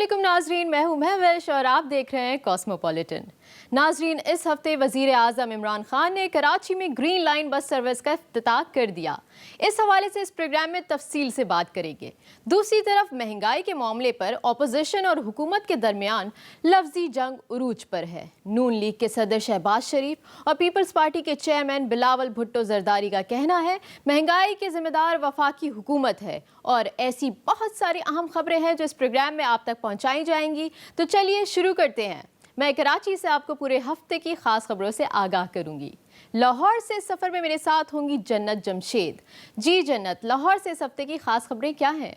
अस्सलामुअलैकुम नाजरीन, मैं हूं महविश और आप देख रहे हैं कॉस्मोपॉलिटन। नाजरीन, इस हफ्ते वजीर आज़म इमरान खान ने कराची में ग्रीन लाइन बस सर्विस का इफ्तिताह कर दिया। इस हवाले से इस प्रोग्राम में तफसील से बात करेंगे। दूसरी तरफ महंगाई के मामले पर अपोजिशन और हुकूमत के दरमियान लफ्जी जंग उरूज पर है। नून लीग के सदर शहबाज शरीफ और पीपल्स पार्टी के चेयरमैन बिलावल भुट्टो जरदारी का कहना है महंगाई के जिम्मेदार वफाकी हुकूमत है, और ऐसी बहुत सारी अहम खबरें हैं जो इस प्रोग्राम में आप तक पहुंचाई जाएंगी। तो चलिए शुरू करते हैं। मैं कराची से आपको पूरे हफ्ते की खास खबरों से आगाह करूंगी। लाहौर से इस सफर में मेरे साथ होंगी जन्नत जमशेद। जी जन्नत, लाहौर से इस हफ्ते की खास खबरें क्या हैं?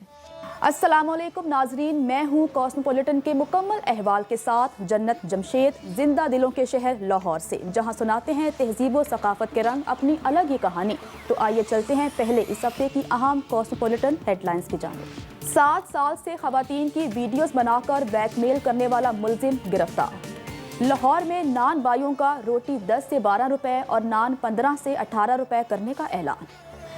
अस्सलामुअलैकुम नाजरीन, मैं हूँ कॉस्मोपॉलिटन के मुकम्मल अहवाल के साथ जन्नत जमशेद, जिंदा दिलों के शहर लाहौर से, जहाँ सुनाते हैं तहजीब व सकाफत के रंग अपनी अलग ही कहानी। तो आइए चलते हैं पहले इस हफ्ते की अहम कॉस्मोपॉलिटन हेडलाइंस की जानिब। 7 साल से खवातीन की वीडियोस बनाकर ब्लैकमेल करने वाला मुलजिम गिरफ्तार। लाहौर में नान बाइयों का रोटी 10 से 12 रुपए और नान 15 से 18 रुपए करने का ऐलान।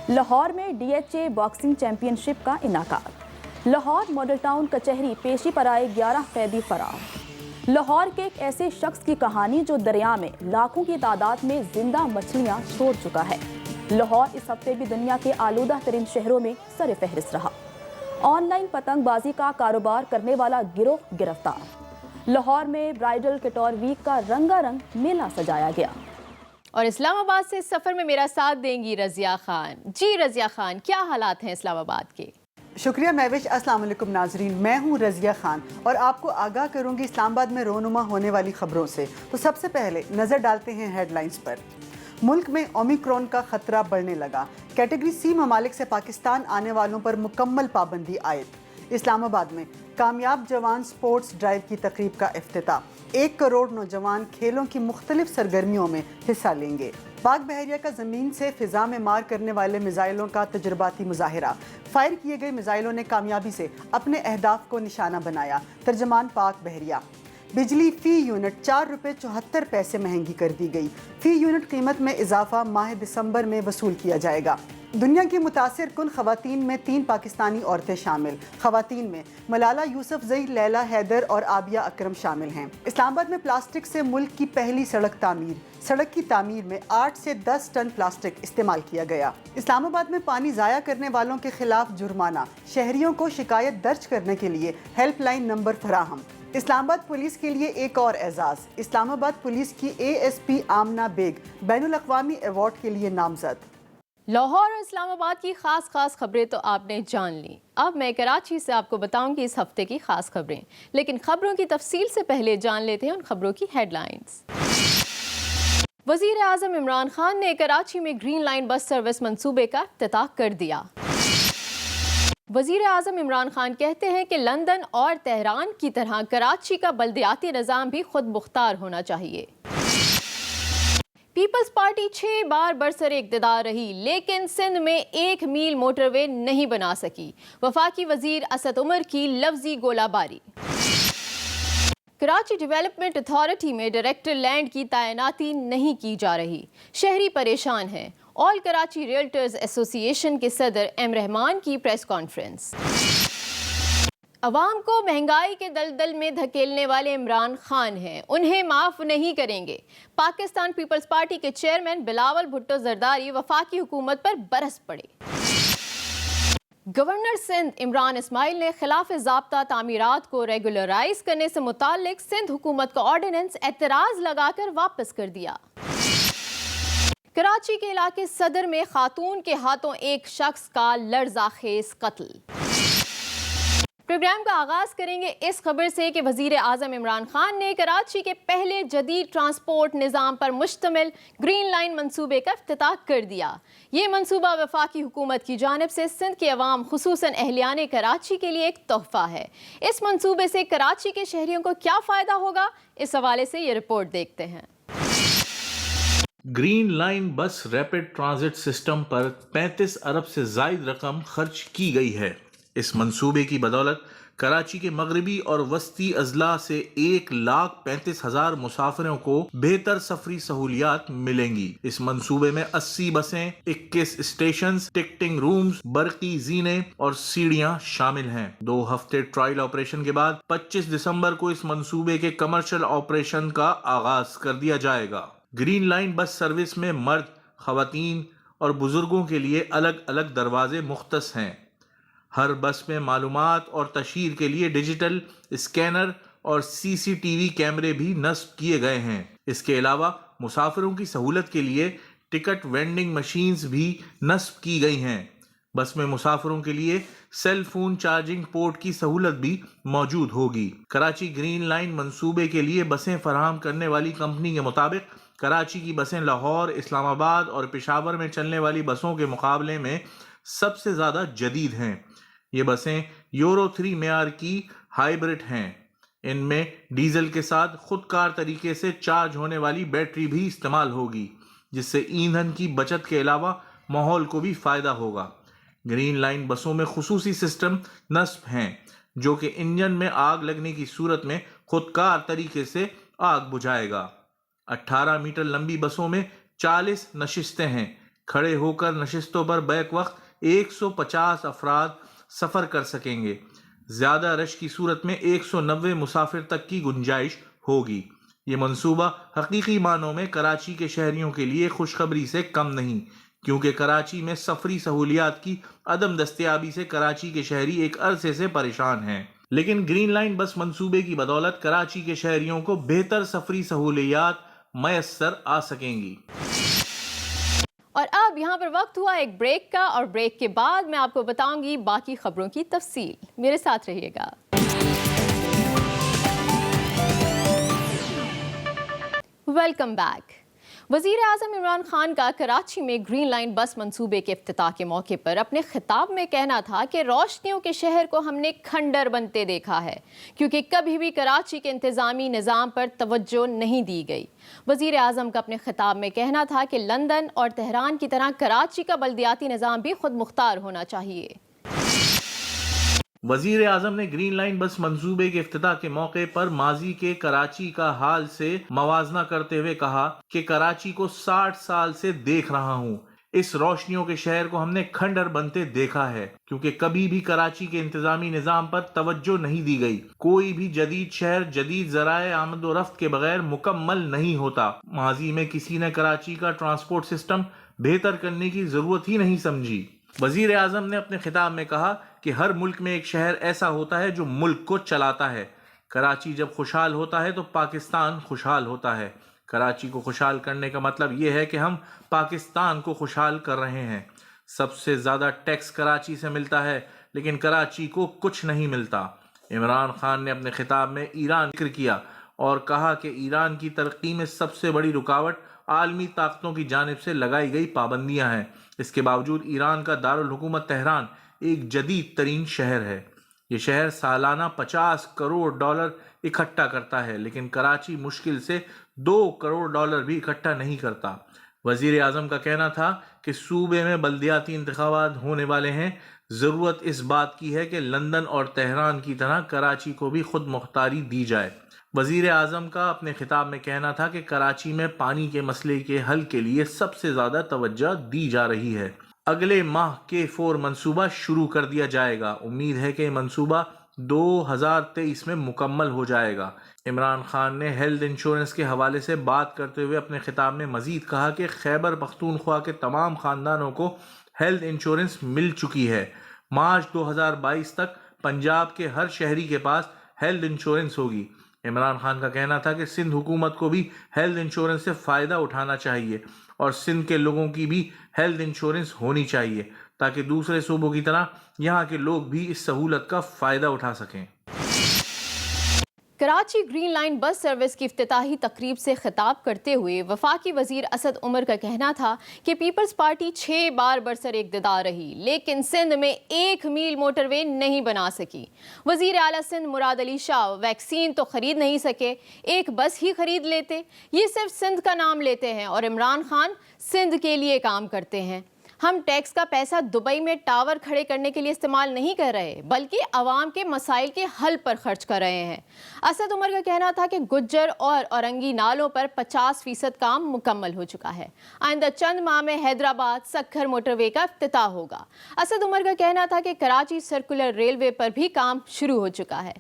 लाहौर में DHA बॉक्सिंग चैंपियनशिप का इनाकाद। लाहौर मॉडल टाउन कचहरी पेशी पर आए 11 कैदी फरार। लाहौर के एक ऐसे शख्स की कहानी जो दरिया में लाखों की तादाद में जिंदा मछलियां छोड़ चुका है। लाहौर इस हफ्ते भी दुनिया के आलूदा तरीन शहरों में सर फहरिस्त रहा। ऑनलाइन पतंगबाजी का कारोबार करने वाला गिरोह गिरफ्तार। लाहौर में ब्राइडल कटोर वीक का रंगारंग मेला सजाया गया। और इस्लामाबाद से इस सफर में मेरा साथ देंगी रजिया खान। जी रजिया खान, क्या हालात हैं इस्लामाबाद के? शुक्रिया महविश। अस्सलाम वालेकुम नाजरीन, मैं हूँ रजिया खान और आपको आगाह करूँगी इस्लामाबाद में रोनुमा होने वाली खबरों से। तो सबसे पहले नज़र डालते हैं हेडलाइंस पर। मुल्क में ओमिक्रॉन का खतरा बढ़ने लगा। कैटेगरी C ममालिक से पाकिस्तान आने वालों पर मुकम्मल पाबंदी आयद। इस्लामाबाद में कामयाब जवान स्पोर्ट्स ड्राइव की तकरीब का इफ्तिताह। 1 करोड़ नौजवान खेलों की मुख्तलिफ सरगर्मियों में हिस्सा लेंगे। पाक बहरिया का ज़मीन से फ़िज़ा में मार करने वाले मिज़ाइलों का तजुर्बाती मुज़ाहिरा। फायर किए गए मिज़ाइलों ने कामयाबी से अपने अहदाफ को निशाना बनाया। तर्जमान पाक बहरिया। बिजली फ़ी यूनिट 4 रुपये 74 पैसे महंगी कर दी गई। फ़ी यूनिट कीमत में इजाफा माह दिसंबर में वसूल किया जाएगा। दुनिया की मुतासिर कुन खवातीन में 3 पाकिस्तानी औरतें शामिल। खवातीन में मलाला यूसुफजई, लैला हैदर और आबिया अकरम शामिल हैं। इस्लामाबाद में प्लास्टिक से मुल्क की पहली सड़क तामीर। सड़क की तामीर में 8 से 10 टन प्लास्टिक इस्तेमाल किया गया। इस्लामाबाद में पानी ज़ाया करने वालों के खिलाफ जुर्माना। शहरियों को शिकायत दर्ज करने के लिए हेल्पलाइन नंबर फराहम। इस्लामाबाद पुलिस के लिए एक और एजाज़। इस्लामाबाद पुलिस की ASP आमना बेग बैनुल अक़वामी अवार्ड के लिए नामजद। लाहौर और इस्लामाबाद की खास खबरें तो आपने जान ली। अब मैं कराची से आपको बताऊंगी इस हफ्ते की खास खबरें, लेकिन खबरों की तफसील से पहले जान लेते हैं उन खबरों की हेडलाइंस। वजीर आज़म इमरान खान ने कराची में ग्रीन लाइन बस सर्विस मंसूबे का इफ्तिताह कर दिया। वजीर आज़म इमरान खान कहते हैं कि लंदन और तेहरान की तरह कराची का बल्दियाती निज़ाम भी खुद मुख्तार होना चाहिए। पीपल्स पार्टी 6 बार बरसरे इक़्तिदार रही, लेकिन सिंध में 1 मील मोटरवे नहीं बना सकी। वफाकी वजीर असद उमर की लफ्जी गोलाबारी। कराची डेवलपमेंट अथॉरिटी में डायरेक्टर लैंड की तैनाती नहीं की जा रही। शहरी परेशान हैं। ऑल कराची रियल्टर्स एसोसिएशन के सदर M रहमान की प्रेस कॉन्फ्रेंस। अवाम को महंगाई के दलदल में धकेलने वाले इमरान खान हैं, उन्हें माफ नहीं करेंगे। पाकिस्तान पीपल्स पार्टी के चेयरमैन बिलावल भुट्टो जरदारी वफाकी हुकूमत पर बरस पड़े। गवर्नर सिंध इमरान इस्माइल ने खिलाफ ज़ाब्ता तामीरात को रेगुलराइज करने से मुताल्लिक सिंध हुकूमत का ऑर्डिनेंस एतराज़ लगाकर वापस कर दिया। कराची के इलाके सदर में खातून के हाथों एक शख्स का लर्ज़ाखेज़ कत्ल। प्रोग्राम का आगाज करेंगे इस खबर से कि वजीर आज़म इमरान खान ने कराची के पहले जदीद ट्रांसपोर्ट निज़ाम पर मुश्तमिल ग्रीन लाइन मंसूबे का इफ्तिताह कर दिया। ये मंसूबा वफाकी हुकूमत की जानिब से सिंध के अवाम खुसूसन अहलियान कराची के लिए एक तोहफा है। इस मंसूबे से कराची के शहरियों को क्या फ़ायदा होगा, इस हवाले से ये रिपोर्ट देखते हैं। ग्रीन लाइन बस रैपिड ट्रांजिट सिस्टम पर 35 अरब से ज़ायद रकम खर्च की गई है। इस मंसूबे की बदौलत کراچی کے مغربی اور وسطی اضلاع سے 1,35,000 مسافروں کو بہتر سفری سہولیات ملیں گی۔ اس منصوبے میں 80 بسیں، 21 اسٹیشنز، ٹکٹنگ رومز، برقی زینے اور سیڑھیاں شامل ہیں۔ 2 ہفتے ٹرائل آپریشن کے بعد 25 دسمبر کو اس منصوبے کے کمرشل آپریشن کا آغاز کر دیا جائے گا۔ گرین لائن بس سروس میں مرد، خواتین اور بزرگوں کے لیے الگ الگ دروازے مختص ہیں۔ ہر بس میں معلومات اور تشہیر کے لیے ڈیجیٹل اسکینر اور CCTV کیمرے بھی نصب کیے گئے ہیں۔ اس کے علاوہ مسافروں کی سہولت کے لیے ٹکٹ وینڈنگ مشینز بھی نصب کی گئی ہیں۔ بس میں مسافروں کے لیے سیل فون چارجنگ پورٹ کی سہولت بھی موجود ہوگی۔ کراچی گرین لائن منصوبے کے لیے بسیں فراہم کرنے والی کمپنی کے مطابق کراچی کی بسیں لاہور، اسلام آباد اور پشاور میں چلنے والی بسوں کے مقابلے میں سب سے زیادہ جدید ہیں۔ یہ بسیں یورو 3 معیار کی ہائیبرڈ ہیں۔ ان میں ڈیزل کے ساتھ خود کار طریقے سے چارج ہونے والی بیٹری بھی استعمال ہوگی، جس سے ایندھن کی بچت کے علاوہ ماحول کو بھی فائدہ ہوگا۔ گرین لائن بسوں میں خصوصی سسٹم نصب ہیں جو کہ انجن میں آگ لگنے کی صورت میں خود کار طریقے سے آگ بجھائے گا۔ 18 میٹر لمبی بسوں میں 40 نشستیں ہیں۔ کھڑے ہو کر نشستوں پر بیک وقت 150 افراد سفر کر سکیں گے۔ زیادہ رش کی صورت میں 190 مسافر تک کی گنجائش ہوگی۔ یہ منصوبہ حقیقی معنوں میں کراچی کے شہریوں کے لیے خوشخبری سے کم نہیں، کیونکہ کراچی میں سفری سہولیات کی عدم دستیابی سے کراچی کے شہری ایک عرصے سے پریشان ہیں۔ لیکن گرین لائن بس منصوبے کی بدولت کراچی کے شہریوں کو بہتر سفری سہولیات میسر آ سکیں گی۔ اور اب یہاں پر وقت ہوا ایک بریک کا، اور بریک کے بعد میں آپ کو بتاؤں گی باقی خبروں کی تفصیل۔ میرے ساتھ رہیے گا۔ Welcome back. وزیر اعظم عمران خان کا کراچی میں گرین لائن بس منصوبے کے افتتاح کے موقع پر اپنے خطاب میں کہنا تھا کہ روشنیوں کے شہر کو ہم نے کھنڈر بنتے دیکھا ہے، کیونکہ کبھی بھی کراچی کے انتظامی نظام پر توجہ نہیں دی گئی۔ وزیر اعظم کا اپنے خطاب میں کہنا تھا کہ لندن اور تہران کی طرح کراچی کا بلدیاتی نظام بھی خود مختار ہونا چاہیے۔ وزیر اعظم نے گرین لائن بس منصوبے کے افتتاح کے موقع پر ماضی کے کراچی کا حال سے موازنہ کرتے ہوئے کہا کہ کراچی کو 60 سال سے دیکھ رہا ہوں۔ اس روشنیوں کے شہر کو ہم نے کھنڈر بنتے دیکھا ہے، کیونکہ کبھی بھی کراچی کے انتظامی نظام پر توجہ نہیں دی گئی۔ کوئی بھی جدید شہر جدید ذرائع آمد و رفت کے بغیر مکمل نہیں ہوتا۔ ماضی میں کسی نے کراچی کا ٹرانسپورٹ سسٹم بہتر کرنے کی ضرورت ہی نہیں سمجھی۔ وزیر اعظم نے اپنے خطاب میں کہا کہ ہر ملک میں ایک شہر ایسا ہوتا ہے جو ملک کو چلاتا ہے۔ کراچی جب خوشحال ہوتا ہے تو پاکستان خوشحال ہوتا ہے۔ کراچی کو خوشحال کرنے کا مطلب یہ ہے کہ ہم پاکستان کو خوشحال کر رہے ہیں۔ سب سے زیادہ ٹیکس کراچی سے ملتا ہے، لیکن کراچی کو کچھ نہیں ملتا۔ عمران خان نے اپنے خطاب میں ایران کا ذکر کیا اور کہا کہ ایران کی ترقی میں سب سے بڑی رکاوٹ عالمی طاقتوں کی جانب سے لگائی گئی پابندیاں ہیں۔ اس کے باوجود ایران کا دارالحکومت تہران ایک جدید ترین شہر ہے۔ یہ شہر سالانہ $50 کروڑ اکٹھا کرتا ہے، لیکن کراچی مشکل سے $2 کروڑ بھی اکٹھا نہیں کرتا۔ وزیر اعظم کا کہنا تھا کہ صوبے میں بلدیاتی انتخابات ہونے والے ہیں۔ ضرورت اس بات کی ہے کہ لندن اور تہران کی طرح کراچی کو بھی خود مختاری دی جائے۔ وزیر اعظم کا اپنے خطاب میں کہنا تھا کہ کراچی میں پانی کے مسئلے کے حل کے لیے سب سے زیادہ توجہ دی جا رہی ہے۔ اگلے ماہ K4 منصوبہ شروع کر دیا جائے گا۔ امید ہے کہ یہ منصوبہ 2023 میں مکمل ہو جائے گا۔ عمران خان نے ہیلتھ انشورنس کے حوالے سے بات کرتے ہوئے اپنے خطاب میں مزید کہا کہ خیبر پختونخوا کے تمام خاندانوں کو ہیلتھ انشورنس مل چکی ہے۔ مارچ 2022 تک پنجاب کے ہر شہری کے پاس ہیلتھ انشورنس ہوگی۔ عمران خان کا کہنا تھا کہ سندھ حکومت کو بھی ہیلتھ انشورنس سے فائدہ اٹھانا چاہیے اور سندھ کے لوگوں کی بھی ہیلتھ انشورنس ہونی چاہیے تاکہ دوسرے صوبوں کی طرح یہاں کے لوگ بھی اس سہولت کا فائدہ اٹھا سکیں۔ Karachi green line bus service کی افتتاحی تقریب سے خطاب کرتے ہوئے وفاقی وزیر اسد عمر کا کہنا تھا کہ پیپلز پارٹی 6 بار برسر اقتدار رہی، لیکن سندھ میں 1 میل موٹر وے نہیں بنا سکی۔ وزیر اعلیٰ سندھ مراد علی شاہ ویکسین تو خرید نہیں سکے، ایک بس ہی خرید لیتے۔ یہ صرف سندھ کا نام لیتے ہیں اور عمران خان سندھ کے لیے کام کرتے ہیں۔ हम टैक्स का पैसा दुबई में टावर खड़े करने के लिए इस्तेमाल नहीं कर रहे, बल्कि अवाम के मसाइल के हल पर खर्च कर रहे हैं। असद उमर का कहना था कि गुज्जर और औरंगी नालों पर 50% काम मुकम्मल हो चुका है। आइंदा चंद माह में हैदराबाद सक्खर मोटरवे का इफ्तिताह होगा। असद उमर का कहना था कि कराची सर्कुलर रेलवे पर भी काम शुरू हो चुका है।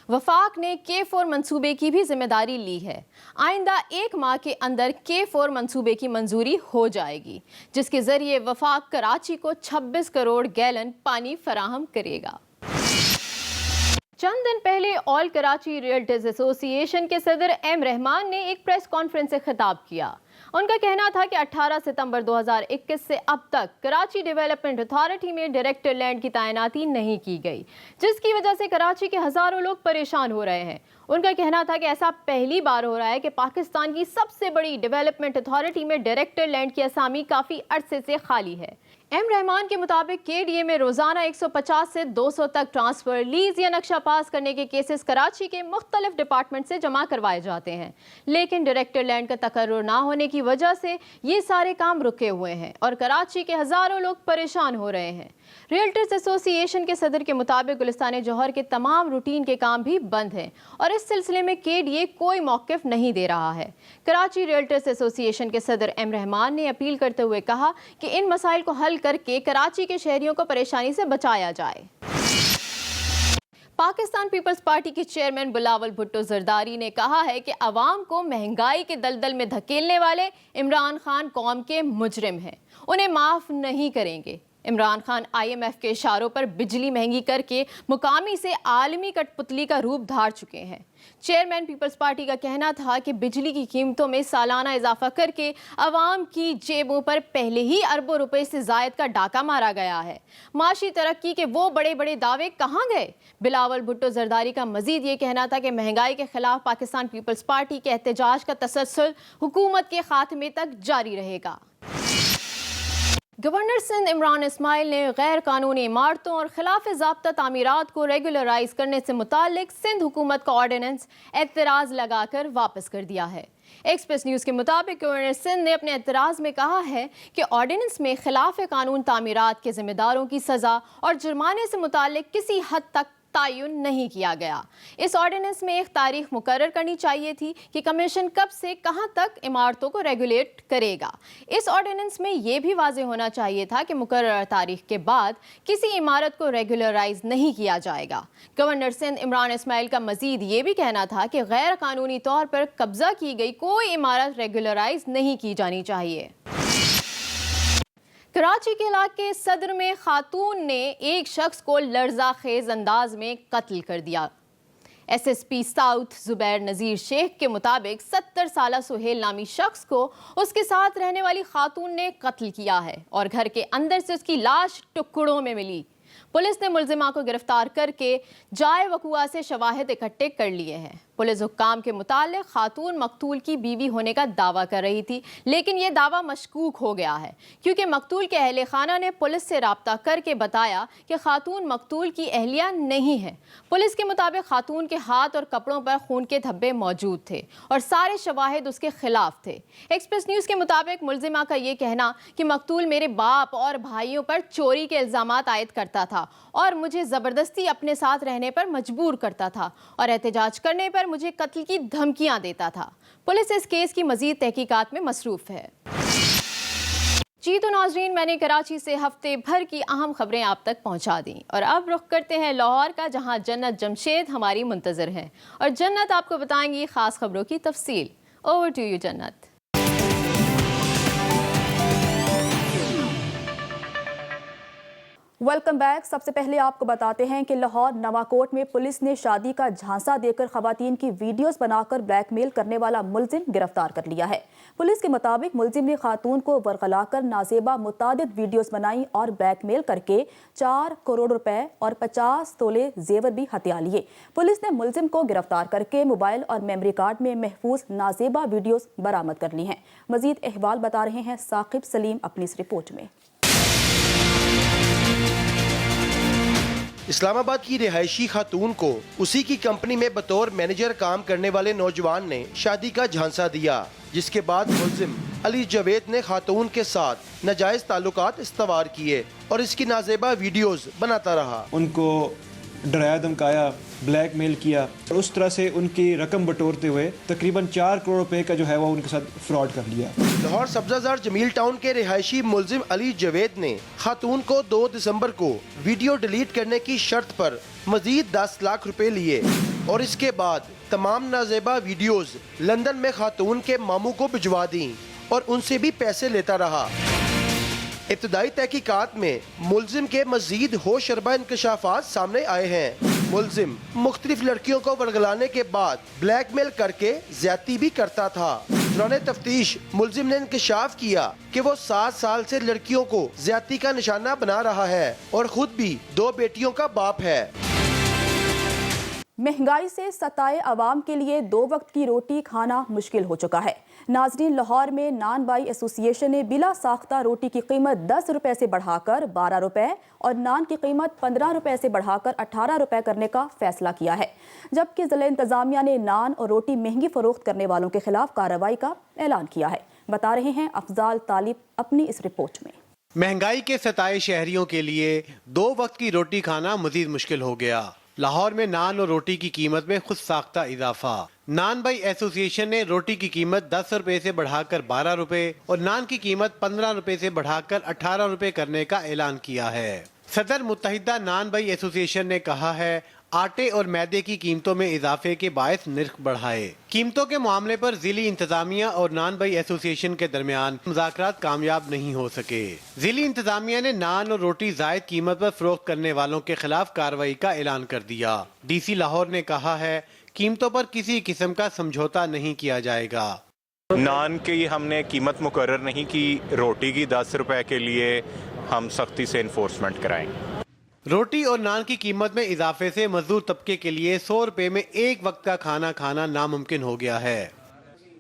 वफाक ने K4 मंसूबे की भी जिम्मेदारी ली है। आइंदा 1 माह के अंदर K4 मंसूबे की मंजूरी हो जाएगी, जिसके जरिए वफाक कराची को 26 करोड़ गैलन पानी फराहम करेगा। चंद दिन पहले ऑल कराची रियल्टर्स एसोसिएशन के सदर एम रहमान ने एक प्रेस कॉन्फ्रेंस से खिताब किया। उनका कहना था कि 18 सितंबर 2021 से अब तक कराची डेवलपमेंट अथॉरिटी में डायरेक्टर लैंड की तैनाती नहीं की गई, जिसकी वजह से कराची के हजारों लोग परेशान हो रहे हैं। उनका कहना था कि ऐसा पहली बार हो रहा है कि पाकिस्तान की सबसे बड़ी डेवलपमेंट अथॉरिटी में डायरेक्टर लैंड की असामी काफ़ी अरसे से खाली है। एम रहमान के मुताबिक KDA में रोजाना 150 से 200 तक ट्रांसफर, लीज या नक्शा पास करने के केसेस कराची के मुख्तलिफ डिपार्टमेंट से जमा करवाए जाते हैं, लेकिन डायरेक्टर लैंड का तकर्रुर ना होने की वजह से ये सारे काम रुके हुए हैं और कराची के हजारों लोग परेशान हो रहे हैं। रियल्टर्स एसोसिएशन के सदर के मुताबिक गुलिस्तान जौहर के तमाम रूटीन के काम भी बंद हैं और इस सिलसिले में KDA कोई मौक़िफ़ नहीं दे रहा है। कराची रियल्टर्स एसोसिएशन के सदर एम रहमान ने अपील करते हुए कहा कि इन मसाइल को हल करके कराची के शहरियों को परेशानी से बचाया जाए। पाकिस्तान पीपल्स पार्टी के चेयरमैन बिलावल भुट्टो जरदारी ने कहा है कि अवाम को महंगाई के दलदल में धकेलने वाले इमरान खान कौम के मुजरिम हैं, उन्हें माफ़ नहीं करेंगे। इमरान खान IMF के इशारों पर बिजली महंगी करके मुकामी से आलमी कठपुतली का रूप धार चुके हैं। चेयरमैन पीपल्स पार्टी का कहना था कि बिजली की कीमतों में सालाना इजाफा करके अवाम की जेबों पर पहले ही अरबों रुपए से जायद का डाका मारा गया है। माशी तरक्की के वो बड़े बड़े दावे कहाँ गए? बिलावल भुट्टो जरदारी का मजीद ये कहना था कि महंगाई के खिलाफ पाकिस्तान पीपल्स पार्टी के एहतजाज का तसलसल हुकूमत के खात्मे तक जारी रहेगा। गवर्नर सिंध इमरान इस्माइल ने गैर कानूनी इमारतों और खिलाफ ज़ाब्ता तामीरात को रेगुलराइज करने से मुतालिक सिंध हुकूमत का ऑर्डिनेंस एतराज़ लगाकर वापस कर दिया है। एक्सप्रेस न्यूज़ के मुताबिक गवर्नर सिंध ने अपने एतराज़ में कहा है कि ऑर्डिनेंस में खिलाफ कानून तामीरात के जिम्मेदारों की सज़ा और जुर्माने से मुतालिक किसी हद तक तायुन नहीं किया गया। इस ऑर्डिनेंस में एक तारीख मुकर्रर करनी चाहिए थी कि कमीशन कब से कहां तक इमारतों को रेगुलेट करेगा। इस ऑर्डिनेंस में यह भी वाज़ेह होना चाहिए था कि मुकर्रर तारीख के बाद किसी इमारत को रेगुलराइज नहीं किया जाएगा। गवर्नर सिंध इमरान इस्माइल का मजीद ये भी कहना था कि गैर कानूनी तौर पर कब्जा की गई कोई इमारत रेगुलराइज नहीं की जानी चाहिए। कराची के इलाके सदर में खातून ने एक शख्स को लर्ज़ाखेज़ अंदाज में कत्ल कर दिया। SSP साउथ जुबैर नज़ीर शेख के मुताबिक 70 साला सुहेल नामी शख्स को उसके साथ रहने वाली खातून ने कत्ल किया है और घर के अंदर से उसकी लाश टुकड़ों में मिली। पुलिस ने मुलजिमा को गिरफ्तार करके जाए वकुआ से शवाहिद इकट्ठे कर लिए हैं। पुलिस हुक्काम के मुतालिक खातून मकतूल की बीवी होने का दावा कर रही थी, लेकिन ये दावा मशकूक हो गया है क्योंकि मकतूल के अहले खाना ने पुलिस से राब्ता करके बताया कि खातून मकतूल की अहलिया नहीं है। पुलिस के मुताबिक खातून के हाथ और कपड़ों पर खून के धब्बे मौजूद थे और सारे शवाहिद उसके खिलाफ थे। एक्सप्रेस न्यूज़ के मुताबिक मुलजिमा का ये कहना कि मकतूल मेरे बाप और भाइयों पर चोरी के इल्ज़ामात आयद करता था और मुझे ज़बरदस्ती अपने साथ रहने पर मजबूर करता था और एहतजाज करने पर मुझे कत्ल की धमकियां देता था। पुलिस इस केस की मजीद तहकीकात में मसरूफ है। जी तो नाजरीन, मैंने कराची से हफ्ते भर की अहम खबरें आप तक पहुंचा दी और अब रुख करते हैं लाहौर का, जहां जन्नत जमशेद हमारी मुंतजर हैं और जन्नत आपको बताएंगी खास खबरों की तफसील। ओवर टू यू जन्नत। Welcome back. सबसे पहले आपको बताते हैं कि लाहौर नवाकोट में पुलिस ने शादी का झांसा देकर खवातीन की वीडियोस बनाकर ब्लैकमेल करने वाला मुलजिम गिरफ्तार कर लिया है। पुलिस के मुताबिक मुलजिम ने खातून को बरगलाकर नाजेबा मुतादिद वीडियोस बनाई और ब्लैकमेल करके 4 करोड़ रुपए और 50 तोले जेवर भी हथिया लिए। पुलिस ने मुलजिम को गिरफ्तार करके मोबाइल और मेमोरी कार्ड में महफूज नाजेबा वीडियोस बरामद कर ली हैं। मजीद अहवाल बता रहे हैं साकिब सलीम अपनी इस रिपोर्ट में। इस्लामाबाद की रिहायशी खातून को उसी की कंपनी में बतौर मैनेजर काम करने वाले नौजवान ने शादी का झांसा दिया, जिसके बाद मुलजिम अली जवेद ने खातून के साथ नाजायज ताल्लुकात इस्तवार किए और इसकी नाजेबा वीडियोस बनाता रहा। उनको डराया धमकाया, ब्लैकमेल किया और उस तरह से उनकी रकम बटोरते हुए तकरीबन 4 करोड़ रुपए का जो है वो उनके साथ फ्रॉड कर लिया। लाहौर सब्जाजार जमील टाउन के रिहायशी मुलजिम अली जवेद ने खातून को 2 दिसंबर को वीडियो डिलीट करने की शर्त पर मजीद 10 लाख रुपए लिए और इसके बाद तमाम नाजेबा वीडियोस लंदन में खातून के मामू को भिजवा दी और उनसे भी पैसे लेता रहा। इब्तदाई तहकीकात में मुलजिम के मजीद होशरबा इंकशाफात सामने आए हैं। मुलजिम मुख्तलिफ लड़कियों को वर्गलाने के बाद ब्लैकमेल करके ज्यादती भी करता था। दौरान तफ्तीश मुलजिम ने इंकशाफ किया कि वो 7 साल से लड़कियों को ज्यादती का निशाना बना रहा है और खुद भी 2 बेटियों का बाप है। महंगाई से सताए आवाम के लिए 2 वक्त की रोटी खाना मुश्किल हो चुका है। नाजरीन, लाहौर में नान बाई एसोसिएशन ने बिला साख्ता रोटी की कीमत 10 रुपए से बढ़ाकर 12 रुपए और नान की कीमत 15 रुपए से बढ़ाकर 18 रुपए करने का फैसला किया है, जबकि ज़िला इंतजामिया ने नान और रोटी महंगी फरोख्त करने वालों के खिलाफ कार्रवाई का ऐलान किया है। बता रहे हैं अफजाल तालिब अपनी इस रिपोर्ट में। महंगाई के सताए शहरियों के लिए 2 वक्त की रोटी खाना मजीद मुश्किल हो गया। लाहौर में नान और रोटी की कीमत में खुद साख्ता इजाफा। नान बाई एसोसिएशन ने रोटी की कीमत 10 रुपए से बढ़ाकर 12 रुपए और नान की कीमत 15 रुपए से बढ़ाकर 18 रुपए करने का ऐलान किया है। सदर मुत्तहिदा नान बाई एसोसिएशन ने कहा है आटे और मैदे की कीमतों में इजाफे के बायस निर्ख बढ़ाए। कीमतों के मामले पर जिली इंतजामिया और नान बाई एसोसिएशन के दरमियान मुज़ाकरात कामयाब नहीं हो सके। जिली इंतजामिया ने नान और रोटी जायद कीमत पर फरोख्त करने वालों के खिलाफ कार्रवाई का ऐलान कर दिया। DC लाहौर ने कहा है कीमतों पर किसी किस्म का समझौता नहीं किया जाएगा। नान की हमने कीमत मुकर्रर नहीं की, रोटी की 10 रुपए के लिए हम सख्ती से इन्फोर्समेंट कराएंगे। रोटी और नान की कीमत में इजाफे से मजदूर तबके के लिए 100 रुपए में एक वक्त का खाना खाना नामुमकिन हो गया है।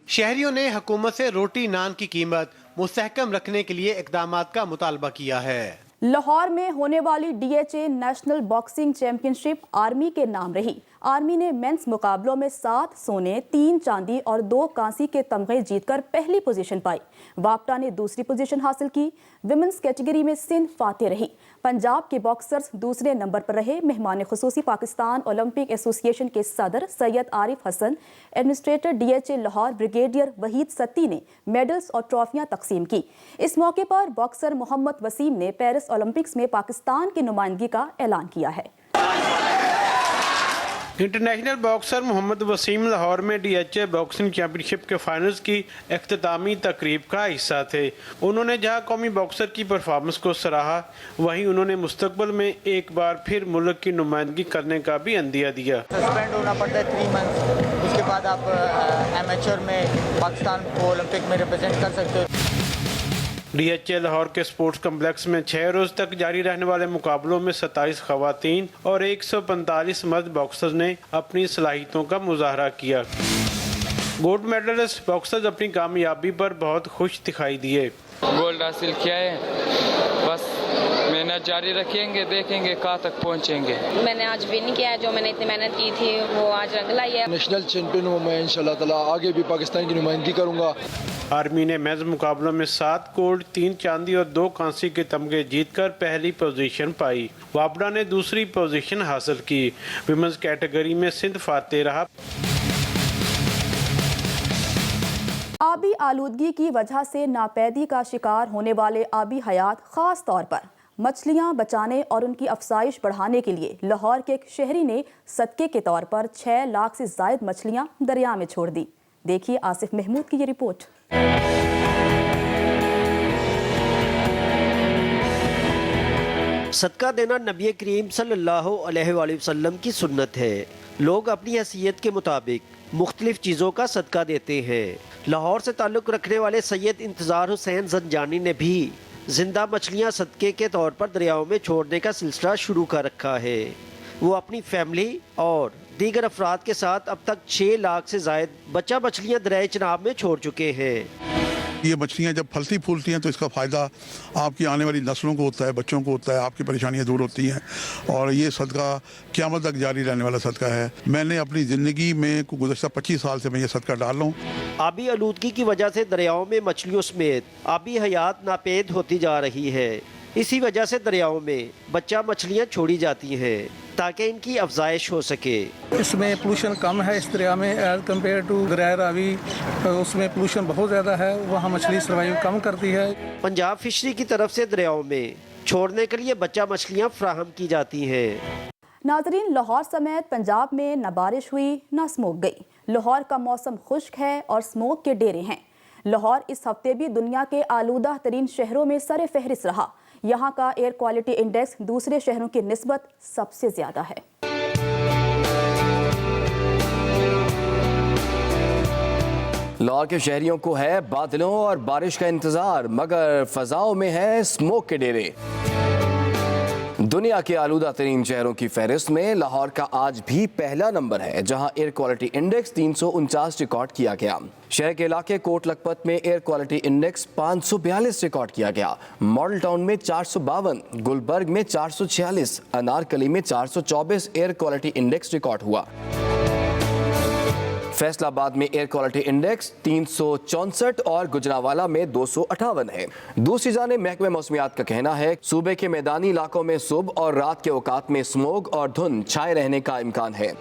शहरियों ने हुकूमत से रोटी नान की कीमत मुस्तहकम रखने के लिए इक़दामात का मुतालबा किया है। लाहौर में होने वाली DHA national boxing championship army के नाम रही। आर्मी ने मेंस मुकाबलों में 7 सोने, 3 चांदी और 2 कांसी के तमगे जीतकर पहली पोजीशन पाई। वापटा ने दूसरी पोजीशन हासिल की। विमेंस कैटेगरी में सिंध फातेह रही। पंजाब के बॉक्सर्स दूसरे नंबर पर रहे। मेहमान खुसूसी पाकिस्तान ओलंपिक एसोसिएशन के सदर Syed Arif Hasan, administrator DHA Lahore brigadier Waheed Satti ने मेडल्स और ट्रॉफियां तकसीम की। इस मौके पर बॉक्सर मोहम्मद वसीम ने पेरिस ओलंपिक्स में पाकिस्तान की नुमाइंदगी का ऐलान किया है। इंटरनेशनल बॉक्सर मोहम्मद वसीम लाहौर में DHA बॉक्सिंग चैंपियनशिप के फाइनल्स की इख्तितामी तकरीब का हिस्सा थे। उन्होंने जहां कौमी बॉक्सर की परफॉर्मेंस को सराहा, वहीं उन्होंने मुस्तकबिल में एक बार फिर मुल्क की नुमाइंदगी करने का भी अंदिया दिया। सस्पेंड होना पड़ता है 3 मंथ्स, उसके बाद आप एमेच्योर में पाकिस्तान को ओलंपिक में रिप्रेजेंट कर सकते हो। DHA लाहौर के स्पोर्ट्स कम्प्लेक्स में 6 रोज तक जारी रहने वाले मुकाबलों में 27 खवातीन और 145 मर्द बॉक्सर्स ने अपनी सलाहियतों का मुजाहरा किया। गोल्ड मेडलिस्ट बॉक्सर्स अपनी कामयाबी पर बहुत खुश दिखाई दिए। गोल्ड हासिल किया है, बस मेहनत जारी रखेंगे, देखेंगे कहाँ तक पहुँचेंगे। मैंने आज विन किया है, जो मैंने इतनी मेहनत की थी वो आज रंग लाई है। नेशनल चैंपियन हूँ मैं, इंशाल्लाह ताला आगे भी पाकिस्तान की नुमाइंदगी करूँगा। आर्मी ने मेंस मुकाबलों में 7 गोल्ड, 3 चांदी और 2 कांसी के तमगे जीतकर पहली पोजीशन पाई। वापडा ने दूसरी पोजीशन हासिल की। विमेंस कैटेगरी में सिंध फातेह रहा। आबी आलूदगी की वजह से नापैदी का शिकार होने वाले आबी हयात, खास तौर पर मछलियां बचाने और उनकी अफसाइश बढ़ाने के लिए लाहौर के एक शहरी ने सदके के तौर पर 6 लाख से जायद मछलियां दरिया में छोड़ दी। देखिए आसिफ महमूद की ये रिपोर्ट। सदका देना नबी करीम सल्लल्लाहु अलैहि वसल्लम की सुन्नत है। लोग अपनी हैसियत के मुताबिक मुख्तलिफ चीज़ों का सदका देते हैं। लाहौर से ताल्लुक़ रखने वाले सैयद इंतज़ार हुसैन जंजानी ने भी जिंदा मछलियां सदके के तौर पर दरियाओं में छोड़ने का सिलसिला शुरू कर रखा है। वो अपनी फैमिली और दीगर अफराद के साथ अब तक 6 लाख से ज़ायद बच्चा मछलियां दरियाए चनाब में छोड़ चुके हैं। ये मछलियाँ जब फलती फूलती हैं तो इसका फ़ायदा आपकी आने वाली नस्लों को होता है, बच्चों को होता है, आपकी परेशानियाँ दूर होती हैं और ये सदका क़यामत तक जारी रहने वाला सदका है। मैंने अपनी ज़िंदगी में गुज़श्ता 25 साल से मैं ये सदका डाल रहा हूँ। आबी आलूदगी की वजह से दरियाओं में मछलियों समेत आबी हयात नापेद होती जा रही है। इसी वजह से दरियाओं में बच्चा मछलियाँ छोड़ी जाती हैं ताकि इनकी अफजाइश हो सके। इसमें पोल्यूशन कम है इस दरिया में एज कम्पेयर टू दरिया रावी, उसमें पोल्यूशन बहुत ज़्यादा है, वहाँ मछली सर्वाइव कम करती है। पंजाब फिशरी की तरफ से दरियाओं में छोड़ने के लिए बच्चा मछलियाँ फराहम की जाती हैं। नाजरीन, लाहौर समेत पंजाब में न बारिश हुई न स्मोक गई। लाहौर का मौसम खुश्क है और स्मोक के डेरे हैं। लाहौर इस हफ्ते भी दुनिया के आलूदा तरीन शहरों में सर फहरिस्त रहा। यहाँ का एयर क्वालिटी इंडेक्स दूसरे शहरों की निस्बत सबसे ज्यादा है। लाहौर के शहरियों को है बादलों और बारिश का इंतजार, मगर फजाओं में है स्मोक के डेरे। दुनिया के आलूदा तरीन शहरों की फहरिस्त में लाहौर का आज भी पहला नंबर है, जहां एयर क्वालिटी इंडेक्स 349 रिकॉर्ड किया गया। शहर के इलाके कोट लखपत में एयर क्वालिटी इंडेक्स 542 रिकॉर्ड किया गया। मॉडल टाउन में 452, गुलबर्ग में 446, अनारकली में 424 एयर क्वालिटी इंडेक्स रिकॉर्ड हुआ। फैसलाबाद में एयर क्वालिटी इंडेक्स 364 और गुजरांवाला में 258 है। दूसरी जानिब महकमे मौसमियात का कहना है सूबे के मैदानी इलाकों में सुबह और रात के औकात में स्मोग और धुंध छाए रहने का इम्कान है।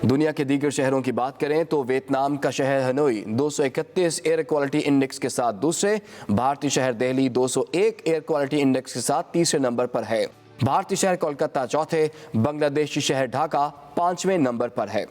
दुनिया के दीगर शहरों की बात करें तो वियतनाम का शहर हनोई 231 एयर क्वालिटी इंडेक्स के साथ दूसरे, भारतीय शहर दिल्ली 201 एयर क्वालिटी इंडेक्स के साथ तीसरे नंबर पर है। भारतीय शहर कोलकाता चौथे, बांग्लादेशी शहर ढाका 5वें नंबर पर है।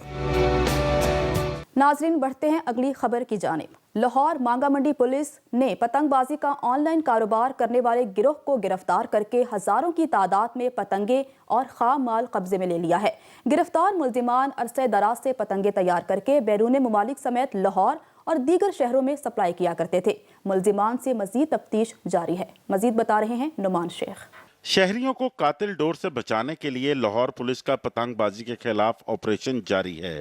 नाजरीन, बढ़ते हैं अगली खबर की जानिब। लाहौर मांगा मंडी पुलिस ने पतंगबाजी का ऑनलाइन कारोबार करने वाले गिरोह को गिरफ्तार करके हजारों की तादाद में पतंगे और खाम माल कब्जे में ले लिया है। गिरफ्तार मुल्जिमान अरसे दराज से पतंगे तैयार करके बैरून मुमालिक समेत लाहौर और दीगर शहरों में सप्लाई किया करते थे। मुल्जिमान से मजीद तफ्तीश जारी है। मजीद बता रहे हैं नुमान शेख। शहरियों को कातिल डोर से बचाने के लिए लाहौर पुलिस का पतंगबाजी के खिलाफ ऑपरेशन जारी है।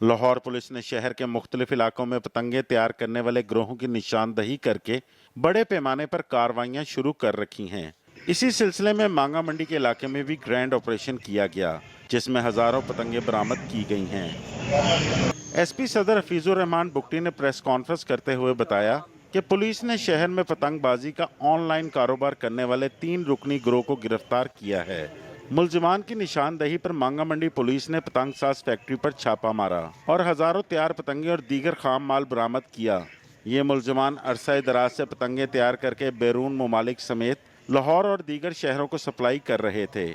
लाहौर पुलिस ने शहर के मुख्तलिफ इलाकों में पतंगे तैयार करने वाले गिरोहों की निशानदही करके बड़े पैमाने पर कार्रवाइयां शुरू कर रखी हैं। इसी सिलसिले में मांगा मंडी के इलाके में भी ग्रैंड ऑपरेशन किया गया, जिसमें हजारों पतंगे बरामद की गई हैं। एसपी सदर हफीजुर रहमान बुगटी ने प्रेस कॉन्फ्रेंस करते हुए बताया कि पुलिस ने शहर में पतंगबाजी का ऑनलाइन कारोबार करने वाले 3 रुकनी गिरोह को गिरफ्तार किया है। मुल्जिमान की निशानदही पर मांगा मंडी पुलिस ने पतंग साज फैक्ट्री पर छापा मारा और हजारों तैयार पतंगे और दीगर खाम माल बरामद किया। ये मुल्जिमान अरसे दराज से पतंगे तैयार करके बैरून मुमालिक समेत लाहौर और दीगर शहरों को सप्लाई कर रहे थे।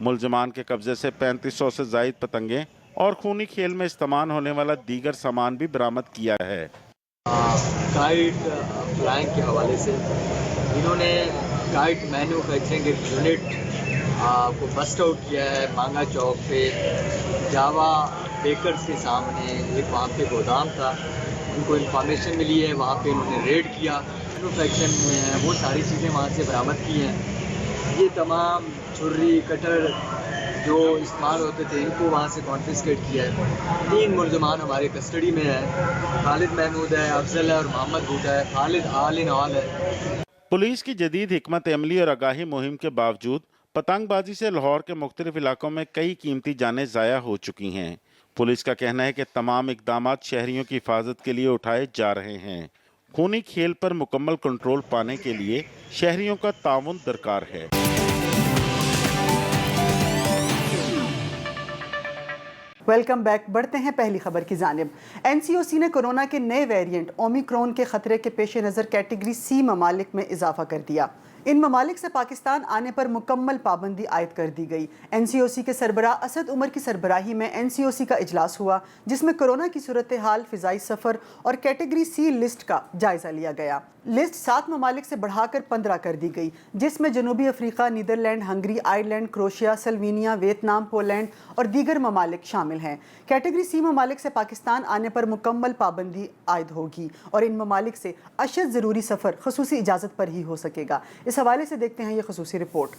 मुल्जिमान के कब्जे से 3500 से जायद पतंगे और खूनी खेल में इस्तेमाल होने वाला दीगर सामान भी बरामद किया है। काइट फ्लाइंग के हवाले से इन्होंने काइट मैन्युफैक्चरिंग यूनिट को बस्ट आउट किया है। मांगा चौक पे जावा बेकर्स के सामने एक वहाँ पे गोदाम था, उनको इंफॉर्मेशन मिली है, वहाँ पे उन्होंने रेड किया। मैन्युफैक्चरिंग में है वो सारी चीज़ें वहाँ से बरामद की हैं। ये तमाम छुरी कटर जो इस्तेमाल होते थे इनको वहाँ से कॉन्फिस्केट किया है। 3 मुल्ज़िमान हमारे कस्टडी में है। खालिद महमूद है, अफजल है और मोहम्मद भूटा है। खालिद आल इन ऑल है। पुलिस की जदीद हिकमत अमली और आगाही मुहिम के बावजूद पतंगबाजी से लाहौर के मुख्तलिफ इलाकों में कई कीमती जानें ज़ाया हो चुकी हैं। पुलिस का कहना है कि तमाम इक़दामात शहरियों की हिफाजत के लिए उठाए जा रहे हैं। खूनी खेल पर मुकम्मल कंट्रोल पाने के लिए शहरियों का ताउन दरकार है। Welcome back. बढ़ते हैं पहली खबर की जानिब। एनसीओसी ने कोरोना के नए वेरिएंट ओमिक्रॉन के खतरे के पेश नज़र कैटेगरी सी ममालिक में इजाफा कर दिया। इन ममालिक से पाकिस्तान आने पर मुकम्मल पाबंदी आयद कर दी गई। एनसीओसी के सरबराह असद उमर की सरबराही में एनसीओसी का इजलास हुआ, जिसमें कोरोना की सूरत हाल, फ़िज़ाई सफ़र और कैटेगरी सी लिस्ट का जायज़ा लिया गया। लिस्ट 7 ममालिक से बढ़ाकर 15 कर दी गई, जिसमें जनूबी Africa, Netherlands, Hungary, Ireland, Croatia, Slovenia, Vietnam, Poland और दीगर ममालिक शामिल हैं। कैटेगरी सी ममालिक से पाकिस्तान आने पर मुकम्मल पाबंदी आयद होगी और इन ममालिक से अशद ज़रूरी सफ़र ख़ुसूसी इजाज़त पर ही हो सकेगा। इस हवाले से देखते हैं ये ख़ुसूसी रिपोर्ट।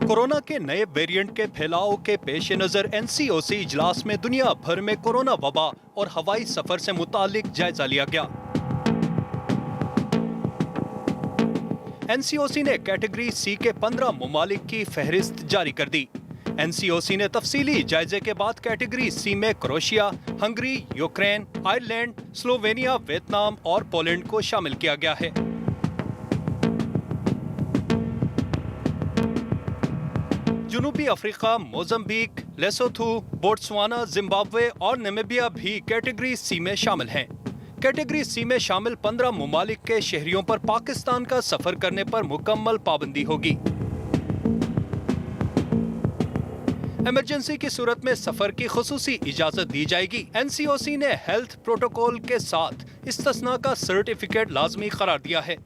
कोरोना के नए वेरिएंट के फैलाव के पेश नजर NCOC इजलास में दुनिया भर में कोरोना वबा और हवाई सफर से मुतालिक जायजा लिया गया। NCOC ने कैटेगरी C के 15 ममालिक की फहरिस्त जारी कर दी। NCOC ने तफसीली जायजे के बाद कैटेगरी C में Croatia, Hungary, Ukraine, Ireland, Slovenia, Vietnam और पोलैंड को शामिल किया गया है। जनूबी Africa, Mozambique, Lesotho, Botswana, Zimbabwe और नामीबिया भी कैटेगरी C में शामिल हैं। कैटेगरी C में शामिल 15 ममालिक के शहरियों पर पाकिस्तान का सफर करने पर मुकम्मल पाबंदी होगी। इमरजेंसी की सूरत में सफर की खुसूसी इजाजत दी जाएगी। NCOC ने हेल्थ प्रोटोकॉल के साथ इस्तिस्ना का सर्टिफिकेट लाजमी करार दिया है।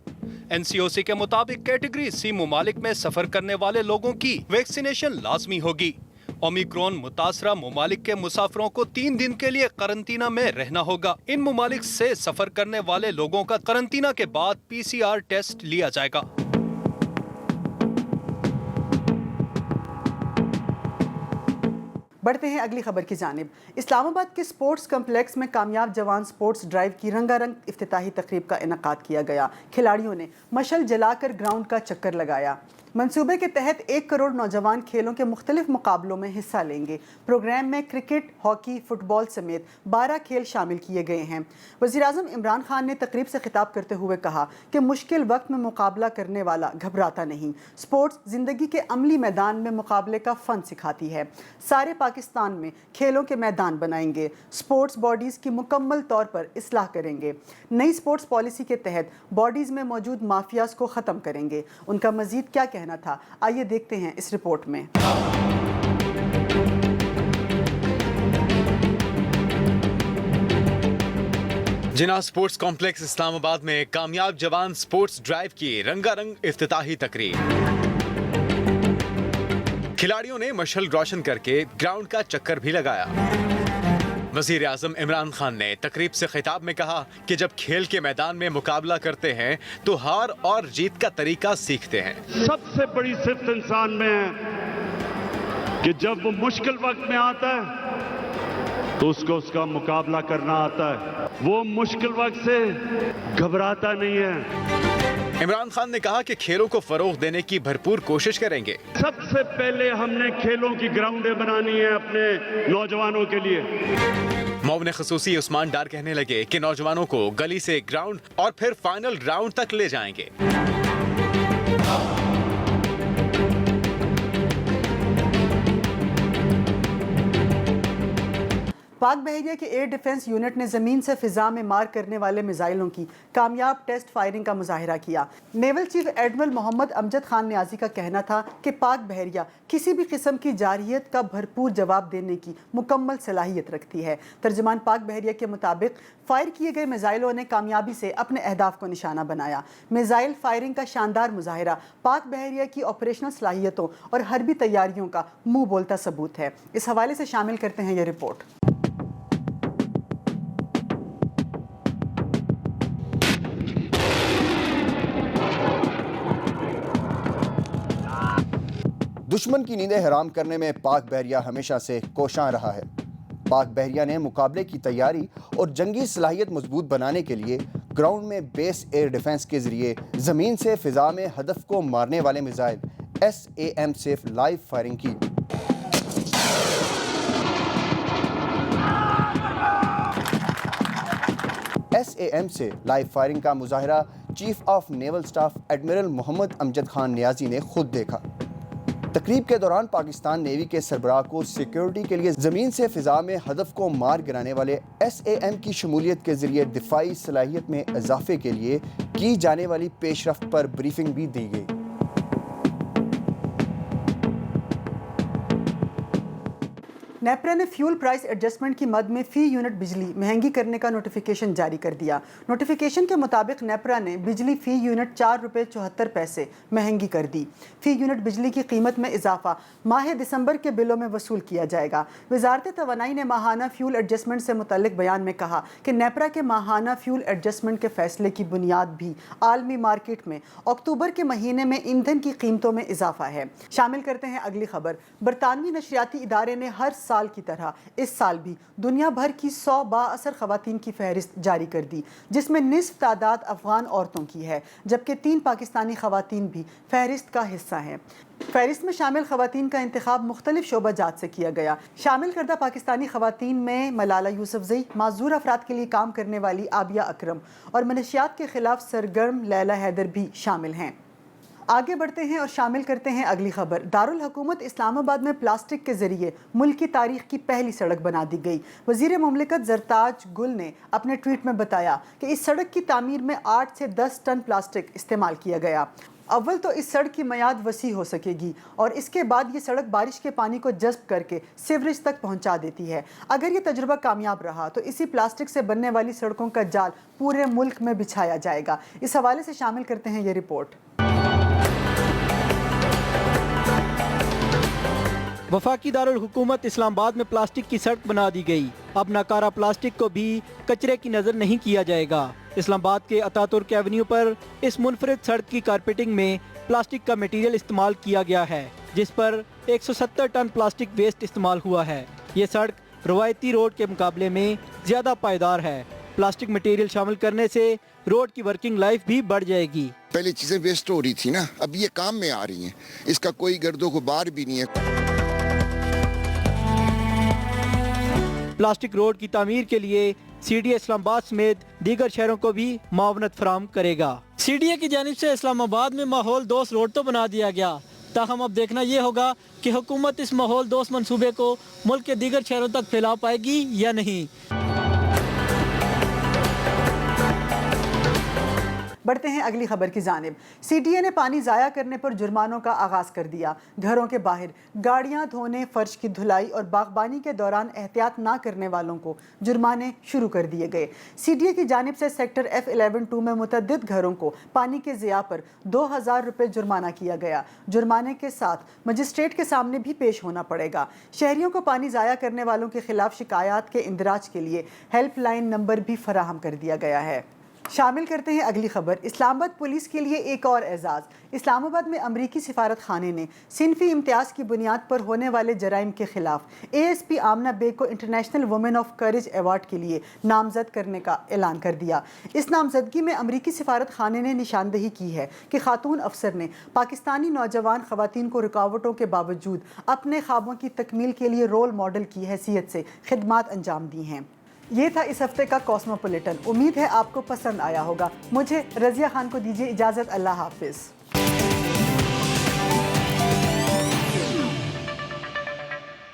NCOC के मुताबिक कैटेगरी C ममालिक में सफर करने वाले लोगों की वैक्सीनेशन लाजमी होगी। ओमिक्रॉन मुतासरा ममालिक के मुसाफिरों को 3 दिन के लिए करंतना में रहना होगा। इन ममालिक से सफर करने वाले लोगों का करंतना के बाद PCR टेस्ट लिया जाएगा। बढ़ते हैं अगली खबर की जानिब। इस्लामाबाद के स्पोर्ट्स कम्प्लेक्स में कामयाब जवान स्पोर्ट्स ड्राइव की रंगारंग इफ्तिताही तकरीब का इनेकाद किया गया। खिलाड़ियों ने मशल जलाकर ग्राउंड का चक्कर लगाया। मंसूबे के तहत 1 करोड़ नौजवान खेलों के मुख्तलिफ मुकाबलों में हिस्सा लेंगे। प्रोग्राम में क्रिकेट, हॉकी, फुटबॉल समेत 12 खेल शामिल किए गए हैं। वज़ीर-ए-आज़म इमरान खान ने तकरीब से खिताब करते हुए कहा कि मुश्किल वक्त में मुकाबला करने वाला घबराता नहीं। स्पोर्ट्स ज़िंदगी के अमली मैदान में मुकाबले का फ़न सिखाती है। सारे पाकिस्तान में खेलों के मैदान बनाएंगे। स्पोर्ट्स बॉडीज़ की मुकम्मल तौर पर इस्लाह करेंगे। नई स्पोर्ट्स पॉलिसी के तहत बॉडीज़ में मौजूद माफियाज को ख़त्म करेंगे। उनका मज़ीद क्या कहना था, आइए देखते हैं इस रिपोर्ट में। जिना स्पोर्ट्स कॉम्प्लेक्स इस्लामाबाद में कामयाब जवान स्पोर्ट्स ड्राइव की रंगारंग इफ्तिताही तकरीब। खिलाड़ियों ने मशाल रोशन करके ग्राउंड का चक्कर भी लगाया। वज़ीर आज़म इमरान खान ने तकरीब से खिताब में कहा कि जब खेल के मैदान में मुकाबला करते हैं तो हार और जीत का तरीका सीखते हैं। सबसे बड़ी सिफ्त इंसान में है कि जब वो मुश्किल वक्त में आता है तो उसको उसका मुकाबला करना आता है। वो मुश्किल वक्त से घबराता नहीं है। इमरान खान ने कहा कि खेलों को फरोग देने की भरपूर कोशिश करेंगे। सबसे पहले हमने खेलों की ग्राउंडें बनानी है अपने नौजवानों के लिए। मौन खसूसी उस्मान डार कहने लगे कि नौजवानों को गली से ग्राउंड और फिर फाइनल राउंड तक ले जाएंगे। पाक बहरिया के एयर डिफेंस यूनिट ने ज़मीन से फ़िज़ा में मार करने वाले मिसाइलों की कामयाब टेस्ट फायरिंग का मुजाहिरा किया। Naval chief admiral Mohammad Amjad Khan Niazi का कहना था कि पाक बहरिया किसी भी किस्म की जारहियत का भरपूर जवाब देने की मुकम्मल सलाहियत रखती है। तर्जुमान पाक बहरिया के मुताबिक फायर किए गए मिसाइलों ने कामयाबी से अपने अहदाफ को निशाना बनाया। मिसाइल फायरिंग का शानदार मुजाहिरा पाक बहरिया की ऑपरेशनल सलाहियतों और हरबी तैयारियों का मुँह बोलता सबूत है। इस हवाले से शामिल करते हैं ये रिपोर्ट। दुश्मन की नींदें हराम करने में पाक बहरिया हमेशा से कोशां रहा है। पाक बहरिया ने मुकाबले की तैयारी और जंगी सलाहियत मजबूत बनाने के लिए ग्राउंड में बेस एयर डिफेंस के जरिए ज़मीन से फ़िज़ा में हदफ को मारने वाले मिसाइल SAM से लाइव फायरिंग की। SAM से लाइव फायरिंग का मुजाहिरा chief of naval staff admiral Mohammad Amjad Khan Niazi ने खुद देखा। तकरीब के दौरान पाकिस्तान नेवी के सरबराह को सिक्योरिटी के लिए ज़मीन से फ़िज़ा में हदफ को मार गिराने वाले SAM की शमूलियत के ज़रिए दिफाई सलाहियत में इजाफे के लिए की जाने वाली पेशरफ्त पर ब्रीफिंग भी दी गई। نیپرا نے فیول پرائس ایڈجسٹمنٹ کی مد میں فی یونٹ بجلی مہنگی کرنے کا نوٹیفیکیشن جاری کر دیا۔ نوٹیفیکیشن کے مطابق نیپرا نے بجلی فی یونٹ 4 روپے 74 پیسے مہنگی کر دی۔ فی یونٹ بجلی کی قیمت میں اضافہ ماہ دسمبر کے بلوں میں وصول کیا جائے گا۔ وزارت توانائی نے ماہانہ فیول ایڈجسٹمنٹ سے متعلق بیان میں کہا کہ نیپرا کے ماہانہ فیول ایڈجسٹمنٹ کے فیصلے کی بنیاد بھی عالمی مارکیٹ میں اکتوبر کے مہینے میں ایندھن کی قیمتوں میں اضافہ ہے۔ شامل کرتے ہیں اگلی خبر۔ برطانوی نشریاتی ادارے نے ہر سال کی طرح اس سال بھی دنیا بھر کی 100 بااثر خواتین کی فہرست جاری کر دی، جس میں نصف تعداد افغان عورتوں کی ہے، جبکہ 3 پاکستانی خواتین بھی فہرست کا حصہ ہیں۔ فہرست میں شامل خواتین کا انتخاب مختلف شعبہ جات سے کیا گیا۔ شامل کردہ پاکستانی خواتین میں ملالہ یوسفزئی، معذور افراد کے لیے کام کرنے والی عابیہ اکرم اور منشیات کے خلاف سرگرم لیلا حیدر بھی شامل ہیں۔ آگے بڑھتے ہیں اور شامل کرتے ہیں اگلی خبر۔ دارالحکومت اسلام آباد میں پلاسٹک کے ذریعے ملک کی تاریخ کی پہلی سڑک بنا دی گئی۔ وزیر مملکت زرتاج گل نے اپنے ٹویٹ میں بتایا کہ اس سڑک کی تعمیر میں 8 سے 10 ٹن پلاسٹک استعمال کیا گیا۔ اول تو اس سڑک کی میعاد وسیع ہو سکے گی اور اس کے بعد یہ سڑک بارش کے پانی کو جذب کر کے سیوریج تک پہنچا دیتی ہے۔ اگر یہ تجربہ کامیاب رہا تو اسی پلاسٹک سے بننے والی سڑکوں کا جال پورے ملک میں بچھایا جائے گا۔ اس حوالے سے شامل کرتے ہیں یہ رپورٹ۔ وفاقی دارالحکومت اسلام آباد میں پلاسٹک کی سڑک بنا دی گئی۔ اب ناکارہ پلاسٹک کو بھی کچرے کی نظر نہیں کیا جائے گا۔ اسلام آباد کے اتا ترک ایونیو پر اس منفرد سڑک کی کارپیٹنگ میں پلاسٹک کا میٹیریل استعمال کیا گیا ہے، جس پر 170 ٹن پلاسٹک ویسٹ استعمال ہوا ہے۔ یہ سڑک روایتی روڈ کے مقابلے میں زیادہ پائیدار ہے۔ پلاسٹک میٹیریل شامل کرنے سے روڈ کی ورکنگ لائف بھی بڑھ جائے گی۔ پہلے چیزیں ویسٹ ہو رہی تھی نا، اب یہ کام میں آ رہی ہیں، اس کا کوئی گرد و غبار بھی نہیں ہے۔ پلاسٹک روڈ کی تعمیر کے لیے سی ڈی اے اسلام آباد سمیت دیگر شہروں کو بھی معاونت فراہم کرے گا۔ سی ڈی اے کی جانب سے اسلام آباد میں ماحول دوست روڈ تو بنا دیا گیا، تاہم اب دیکھنا یہ ہوگا کہ حکومت اس ماحول دوست منصوبے کو ملک کے دیگر شہروں تک پھیلا پائے گی یا نہیں۔ بڑھتے ہیں اگلی خبر کی جانب۔ سی ڈی اے نے پانی ضائع کرنے پر جرمانوں کا آغاز کر دیا۔ گھروں کے باہر گاڑیاں دھونے، فرش کی دھلائی اور باغبانی کے دوران احتیاط نہ کرنے والوں کو جرمانے شروع کر دیے گئے۔ سی ڈی اے کی جانب سے سیکٹر F11-2 میں متعدد گھروں کو پانی کے ضیاع پر 2000 روپے جرمانہ کیا گیا۔ جرمانے کے ساتھ مجسٹریٹ کے سامنے بھی پیش ہونا پڑے گا۔ شہریوں کو پانی ضائع کرنے والوں کے خلاف شکایات کے اندراج کے لیے ہیلپ لائن نمبر بھی فراہم کر دیا گیا ہے۔ شامل کرتے ہیں اگلی خبر۔ اسلام آباد پولیس کے لیے ایک اور اعزاز۔ اسلام آباد میں امریکی سفارت خانے نے صنفی امتیاز کی بنیاد پر ہونے والے جرائم کے خلاف ASP آمنہ بیگ کو international women of courage award کے لیے نامزد کرنے کا اعلان کر دیا۔ اس نامزدگی میں امریکی سفارت خانے نے نشاندہی کی ہے کہ خاتون افسر نے پاکستانی نوجوان خواتین کو رکاوٹوں کے باوجود اپنے خوابوں کی تکمیل کے لیے رول ماڈل کی حیثیت سے خدمات انجام دی ہیں۔ یہ تھا اس ہفتے کا کاسموپولیٹن۔ امید ہے آپ کو پسند آیا ہوگا۔ مجھے رضیہ خان کو دیجیے اجازت۔ اللہ حافظ۔